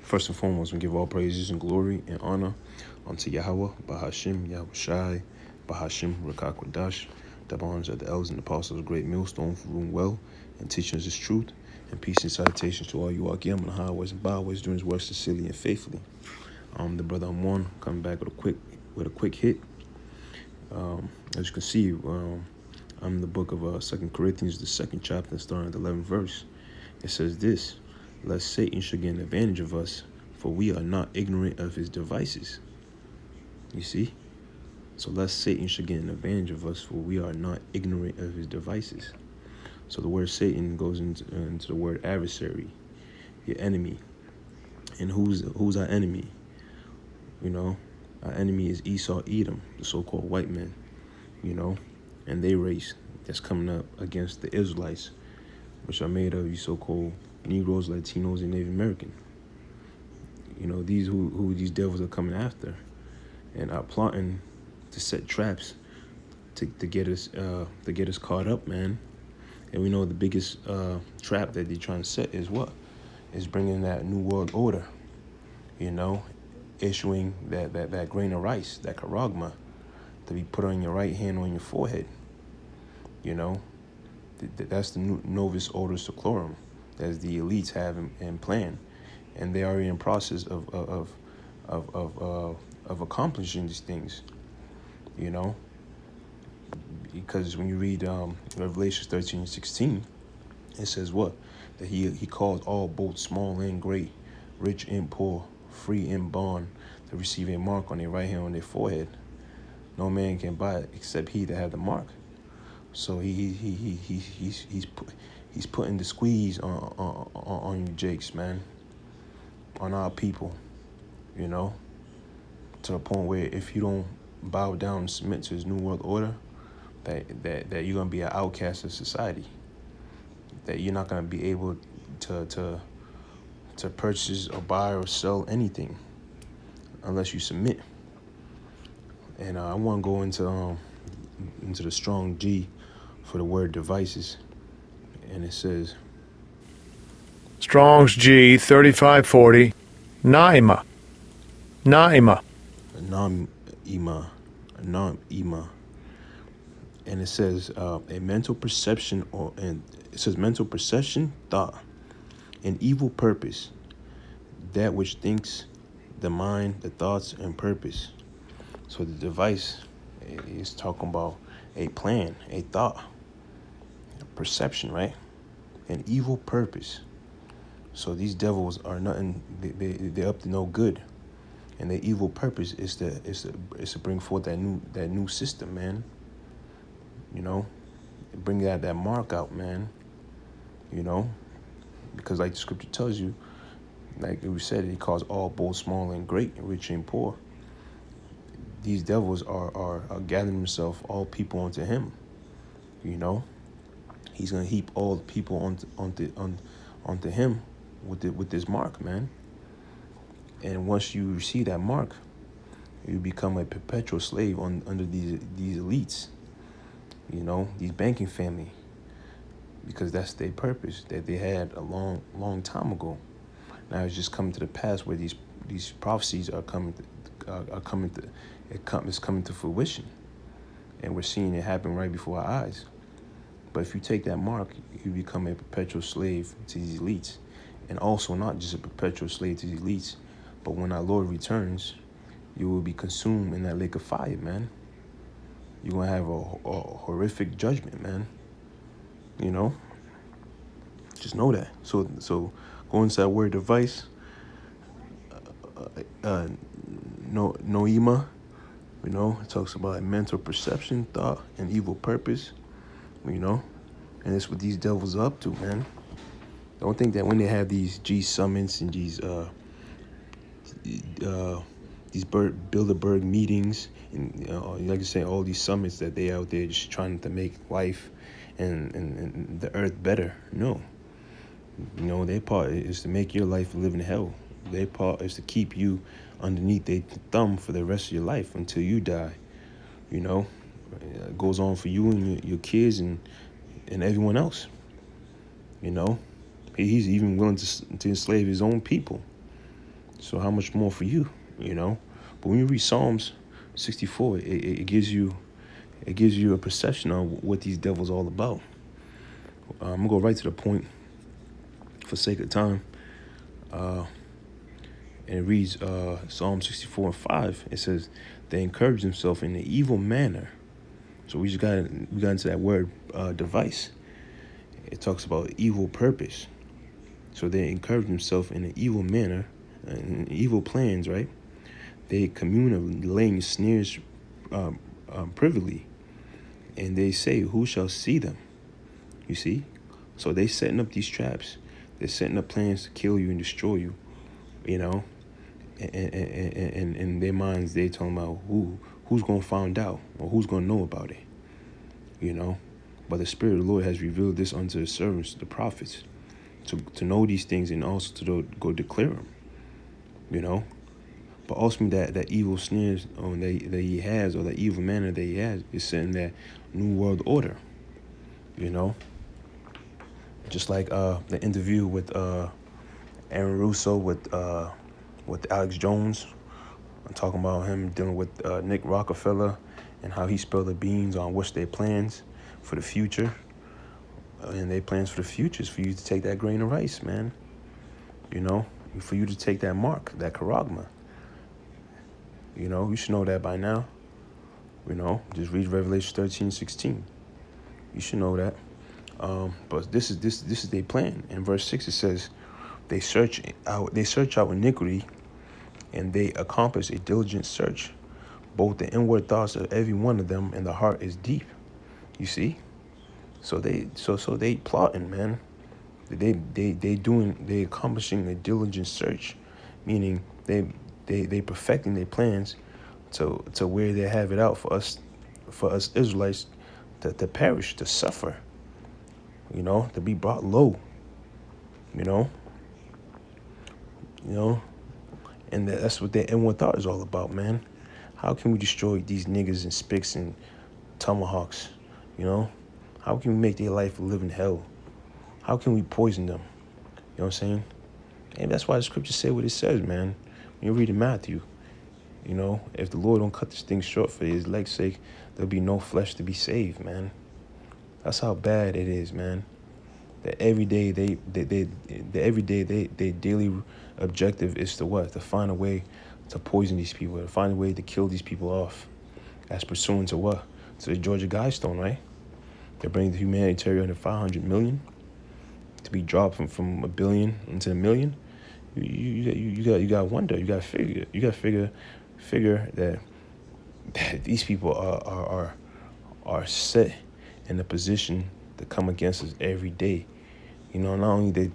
First and foremost, we give all praises and glory and honor unto Yahweh, Bahashim, Yahushai, Bahashim, Rakakwadash, the bonds of the elders and apostles of great millstone for room well and teaching us his truth, and peace and salutations to all you Akim on the highways and byways doing his work sincerely and faithfully. The brother Amon coming back with a quick hit. As you can see, I'm in the book of 2 Corinthians, the second chapter, starting at the 11th verse. It says this: lest Satan should get an advantage of us, for we are not ignorant of his devices. You see? So lest Satan should get an advantage of us, for we are not ignorant of his devices. So the word Satan goes into the word adversary, your enemy. And who's our enemy? You know, our enemy is Esau, Edom, the so-called white men, you know, and they race that's coming up against the Israelites, which are made of you so-called Negroes, Latinos, and Native American. You know, these who these devils are coming after and are plotting to set traps to get us caught up, man. And we know the biggest trap that they're trying to set is what? Is bringing that new world order, you know, issuing that grain of rice, that charagma, to be put on your right hand on your forehead, you know. That's the Novus Ordo Seclorum, as the elites have in plan, and they are in process of accomplishing these things, you know. Because when you read Revelation 13:16, it says what? That he calls all, both small and great, rich and poor, free and bond, to receive a mark on their right hand on their forehead. No man can buy it except he that have the mark. So he's putting the squeeze on you Jakes, man, on our people, you know, to the point where if you don't bow down and submit to his new world order, that you're gonna be an outcast of society, that you're not gonna be able to purchase or buy or sell anything unless you submit. And I want to go into the strong G for the word devices, and it says Strong's G 3540, Naima, Nam-ima, and it says a mental perception, mental perception, thought, an evil purpose, that which thinks, the mind, the thoughts, and purpose. So the device is talking about a plan, a thought, a perception, right? An evil purpose. So these devils are nothing. They're up to no good, and their evil purpose is to bring forth that new system, man. You know, bring that mark out, man. You know, because like the scripture tells you, like we said, he calls all, both small and great, rich and poor. These devils are gathering themselves, all people onto him. You know, he's gonna heap all the people onto him with this mark, man. And once you receive that mark, you become a perpetual slave under these elites. You know, these banking family, because that's their purpose that they had a long time ago. Now it's just coming to the pass where these prophecies are coming to fruition, and we're seeing it happen right before our eyes. But if you take that mark, you become a perpetual slave to these elites, and also not just a perpetual slave to these elites, but when our Lord returns, you will be consumed in that lake of fire, man. You're gonna have a horrific judgment, man. You know, just know that. So going to that word device, noema, you know, it talks about mental perception, thought, and evil purpose, you know, and it's what these devils are up to, man. Don't think that when they have these summits and these Bilderberg meetings, and like I say, all these summits, that they out there just trying to make life and the earth better. No, you know, their part is to make your life live in hell. Their part is to keep you underneath their thumb for the rest of your life until you die. You know, it goes on for you and your kids and everyone else. You know, he's even willing to enslave his own people. So how much more for you, you know? But when you read Psalms 64, it gives you a perception of what these devils all about. I'm gonna go right to the point for sake of time. And it reads Psalm 64 and 5. It says, they encourage themselves in an evil manner. So we got into that word device. It talks about evil purpose. So they encourage themselves in an evil manner, and evil plans, right? They commune of laying snares privily, and they say, who shall see them? You see? So they setting up these traps. They're setting up plans to kill you and destroy you, you know? And in their minds, they talking about who's going to find out or who's going to know about it, you know? But the Spirit of the Lord has revealed this unto his servants, the prophets, to know these things and also to go declare them, you know? But ultimately, that evil snares that he has, or that evil manner that he has, is setting that new world order, you know? Just like the interview with Aaron Russo with Alex Jones. I'm talking about him dealing with Nick Rockefeller and how he spilled the beans on what's their plans for the future. And their plans for the future is for you to take that grain of rice, man. You know, for you to take that mark, that charagma. You know, you should know that by now. You know, just read Revelation 13:16. You should know that. But this is their plan. In verse 6 it says, they search out iniquity, and they accomplish a diligent search. Both the inward thoughts of every one of them and the heart is deep. You see? So they plotting, man. They accomplishing a diligent search, meaning they perfecting their plans to where they have it out for us Israelites to perish, to suffer, you know, to be brought low, you know, and that's what their inward thought is all about, man. How can we destroy these niggas and spicks and tomahawks, you know? How can we make their life a living hell? How can we poison them? You know what I'm saying? And that's why the scriptures say what it says, man. When you read in Matthew, you know, if the Lord don't cut this thing short for his leg's sake, there'll be no flesh to be saved, man. That's how bad it is, man. That every day their daily objective is to what? To find a way to poison these people, to find a way to kill these people off. As pursuant to what? To the Georgia Guidestone, right? They're bringing the humanitarian to 500 million to be dropped from a billion into a million. You got to wonder. You got to figure that these people are set in a position to come against us every day. You know, not only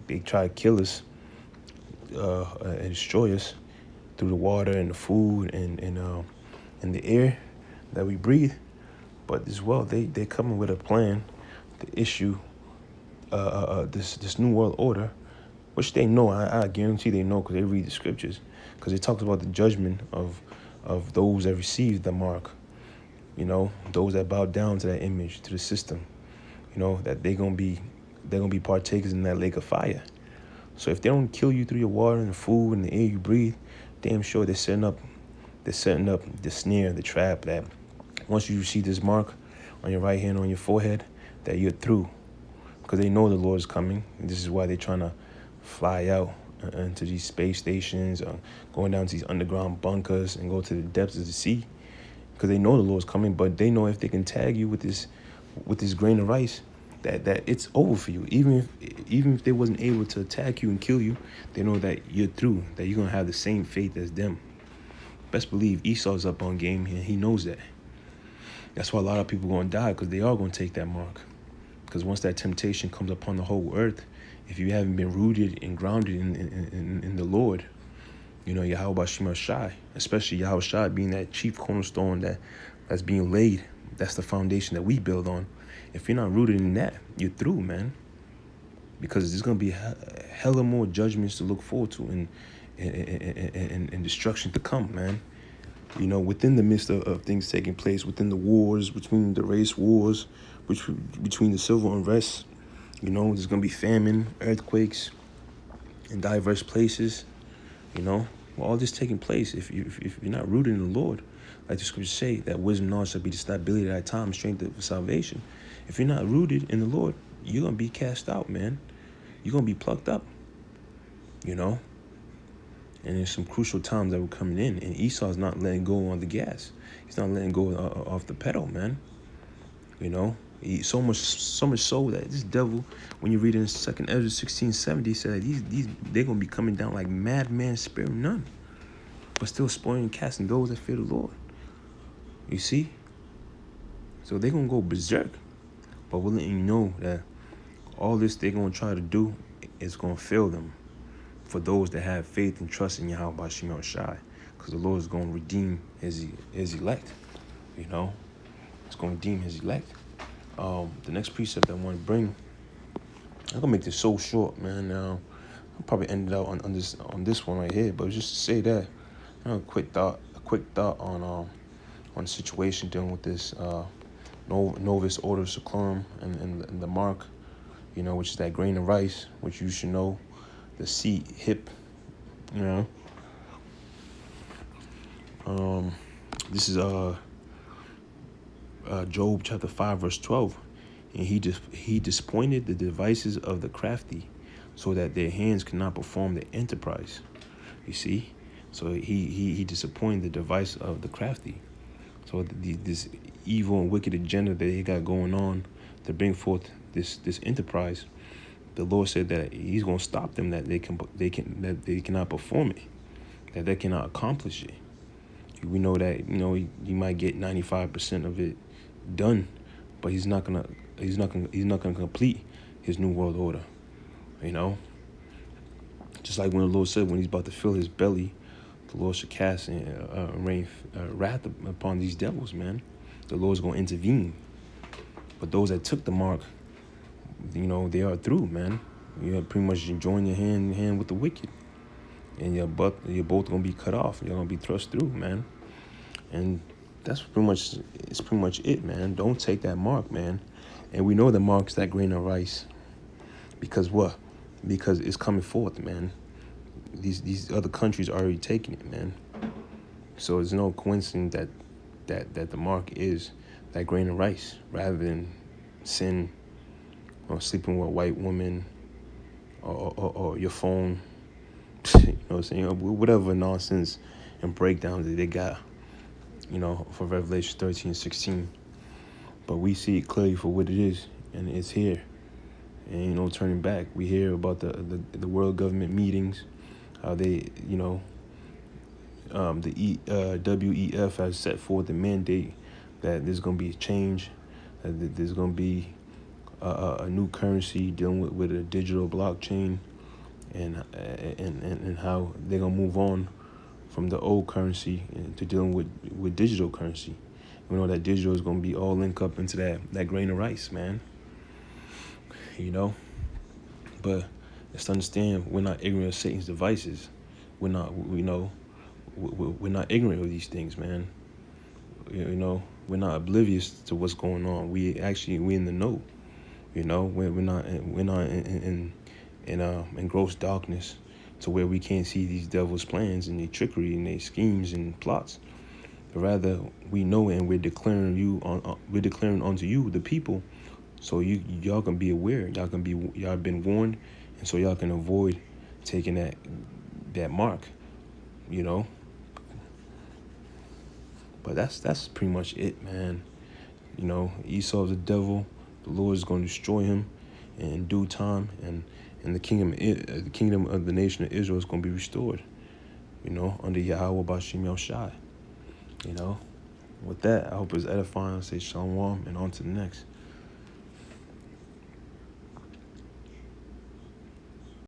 they try to kill us and destroy us through the water and the food and the air that we breathe, but as well they coming with a plan to issue this new world order, which they know. I guarantee they know, because they read the scriptures, because it talks about the judgment of those that receive the mark. You know, those that bow down to that image, to the system. You know, that they're gonna be partakers in that lake of fire. So if they don't kill you through your water and the food and the air you breathe, damn sure they're setting up the snare, the trap, that once you see this mark on your right hand, on your forehead, that you're through. Because they know the Lord is coming. And this is why they're trying to fly out into these space stations, going down to these underground bunkers and go to the depths of the sea. Because they know the Lord's coming, but they know if they can tag you with this grain of rice, that it's over for you. Even if they wasn't able to attack you and kill you, they know that you're through, that you're going to have the same fate as them. Best believe Esau's up on game, and he knows that. That's why a lot of people are going to die, because they are going to take that mark. Because once that temptation comes upon the whole earth, if you haven't been rooted and grounded in the Lord, you know, Yahweh Shema Shai, especially Yahweh Shai being that chief cornerstone that's being laid, that's the foundation that we build on. If you're not rooted in that, you're through, man. Because there's going to be hella more judgments to look forward to and destruction to come, man. You know, within the midst of things taking place, within the wars, between the race wars, between the civil unrest, you know, there's going to be famine, earthquakes in diverse places. You know, with all this taking place, if you're not rooted in the Lord, like the scriptures say, that wisdom, knowledge shall be the stability of thy time, strength of salvation. If you're not rooted in the Lord, you're gonna be cast out, man. You're gonna be plucked up. You know. And there's some crucial times that were coming in, and Esau's not letting go on the gas. He's not letting go off the pedal, man. You know, so much so that this devil, when you read in 2nd Ezra 16:70, said these they're gonna be coming down like madmen, sparing none, but still spoiling and casting those that fear the Lord. You see, so they're gonna go berserk, but we're letting you know that all this they're gonna try to do is gonna fail them. For those that have faith and trust in Yahweh Bashim Yahushai, because the Lord is going to redeem his elect. You know, it's going to redeem his elect. The next precept I want to bring, I'm gonna make this so short, man. I'll probably end it out on this one right here, but just to say that, a quick thought on the situation dealing with this Novus Ordo Seclorum and the mark, you know, which is that grain of rice, which you should know. The seed hip, you know. This is Job chapter 5 verse 12, and he disappointed the devices of the crafty, so that their hands cannot perform their enterprise. You see, so he disappointed the device of the crafty. So this evil and wicked agenda that they got going on to bring forth this enterprise. The Lord said that He's going to stop them, that they cannot perform it, that they cannot accomplish it. We know that, you know, you might get 95% of it done, but He's not gonna complete His new world order. You know, just like when the Lord said when He's about to fill His belly, the Lord should cast and rain wrath upon these devils. Man, the Lord's going to intervene. But those that took the mark, you know, they are through, man. You're pretty much join your hand in hand with the wicked, and you're both gonna be cut off. You're gonna be thrust through, man. And that's pretty much it, man. Don't take that mark, man. And we know the mark's that grain of rice, because what? Because it's coming forth, man. These other countries are already taking it, man. So it's no coincidence that the mark is that grain of rice, rather than sin, or sleeping with a white woman, or your phone, you know what I'm saying, whatever nonsense and breakdowns that they got, you know, for Revelation 13:16. But we see it clearly for what it is, and it's here, and you know, turning back. We hear about the world government meetings, how they, you know, the WEF has set forth the mandate that there's going to be a change, that there's going to be a new currency dealing with a digital blockchain, and how they're gonna move on from the old currency to dealing with digital currency. We know that digital is gonna be all linked up into that grain of rice, man. You know, but let's understand, we're not ignorant of Satan's devices. We're not ignorant of these things, man. You know, we're not oblivious to what's going on. We in the know. You know, we're not in gross darkness to where we can't see these devils' plans and their trickery and their schemes and plots. But rather, we know it, and we're declaring unto you, the people, so y'all can be aware. Y'all been warned, and so y'all can avoid taking that mark. You know. But that's pretty much it, man. You know, Esau's the devil. The Lord is going to destroy him in due time, and the kingdom of the nation of Israel is going to be restored, you know, under Yahweh Bashim Yahushai. You know, with that, I hope it's edifying. Say shalom, and on to the next.